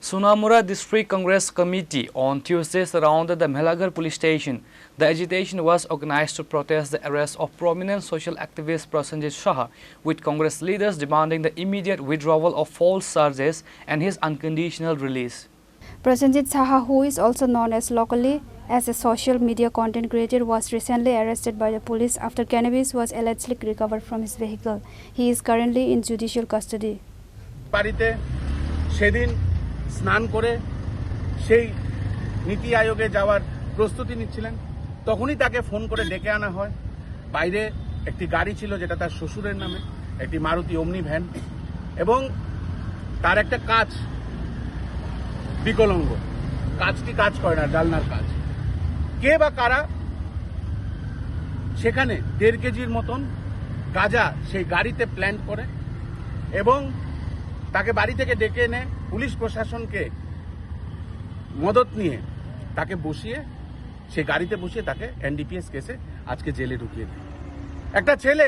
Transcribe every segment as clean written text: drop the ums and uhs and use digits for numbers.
Sonamura District Congress Committee on Tuesday surrounded the Melaghar police station. The agitation was organized to protest the arrest of prominent social activist Prasenjit Saha, with Congress leaders demanding the immediate withdrawal of false charges and his unconditional release. Prasenjit Saha, who is also known as locally as a social media content creator, was recently arrested by the police after cannabis was allegedly recovered from his vehicle. He is currently in judicial custody. স্নান করে সেই নীতি আয়োগে যাওয়ার প্রস্তুতি নিচ্ছিলেন তখনই তাকে ফোন করে ডেকে আনা হয়। বাইরে একটি গাড়ি ছিল যেটা তার শ্বশুরের নামে, একটি মারুতি ওমনি ভ্যান, এবং তার একটা কাঁচ বিকলঙ্গ, কাঁচটি কাজ করে না, জানলার কাজ। কে বা কারা সেখানে 1.5 কেজির মতন গাঁজা সেই গাড়িতে প্ল্যান্ট করে এবং তাকে বাড়ি থেকে ডেকে এনে পুলিশ প্রশাসনকে মদত নিয়ে তাকে বসিয়ে সেই গাড়িতে বসিয়ে তাকে এনডিপিএস কেসে আজকে জেলে ঢুকিয়ে দেয়। একটা ছেলে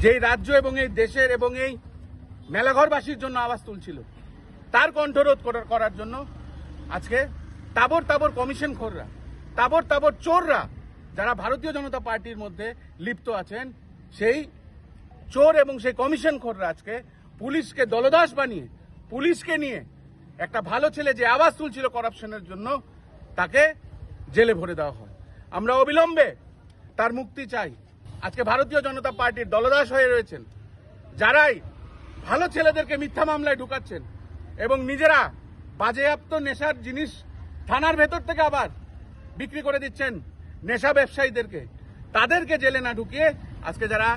যেই রাজ্য এবং এই দেশের এবং এই মেলাঘরবাসীর জন্য আওয়াজ তুলছিল, তার কণ্ঠরোধ করার জন্য আজকে তাবর তাবর কমিশন খোররা, তাবর তাবর চোররা যারা ভারতীয় জনতা পার্টির মধ্যে লিপ্ত আছেন, সেই চোর এবং সেই কমিশন খোররা আজকে পুলিশকে দলদাস বানিয়ে পুলিশকে নিয়ে একটা ভালো ছেলে যে আওয়াজ তুলছিল করাপশনের জন্য তাকে জেলে ভরে দেওয়া হয়। আমরা অবিলম্বে তার মুক্তি চাই। আজকে ভারতীয় জনতা পার্টির দলদাস হয়ে রয়েছেন যারাই ভালো ছেলেদেরকে মিথ্যা মামলায় ঢুকাচ্ছেন এবং নিজেরা বাজেয়াপ্ত নেশার জিনিস থানার ভেতর থেকে আবার বিক্রি করে দিচ্ছেন নেশা ব্যবসায়ীদেরকে, তাদেরকে জেলে না ঢুকিয়ে আজকে যারা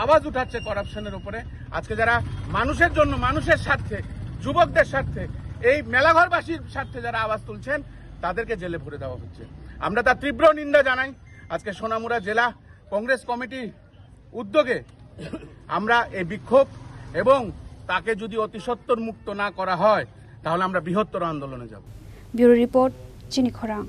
আওয়াজ উঠাচ্ছে করাপশনের উপরে, আজকে যারা মানুষের জন্য, মানুষের স্বার্থে, যুবকদের স্বার্থে, এই মেলাঘরবাসীর স্বার্থে যারা আওয়াজ তুলছেন তাদেরকে জেলে ভরে দেওয়া হচ্ছে। আমরা তার তীব্র নিন্দা জানাই। আজকে সোনামুড়া জেলা কংগ্রেস কমিটি উদ্যোগে আমরা এই বিক্ষোভ এবং তাকে যদি অতিসত্বর মুক্ত না করা হয় তাহলে আমরা বৃহত্তর আন্দোলনে যাব। ব্যুরো রিপোর্ট, চিনি খোরাং।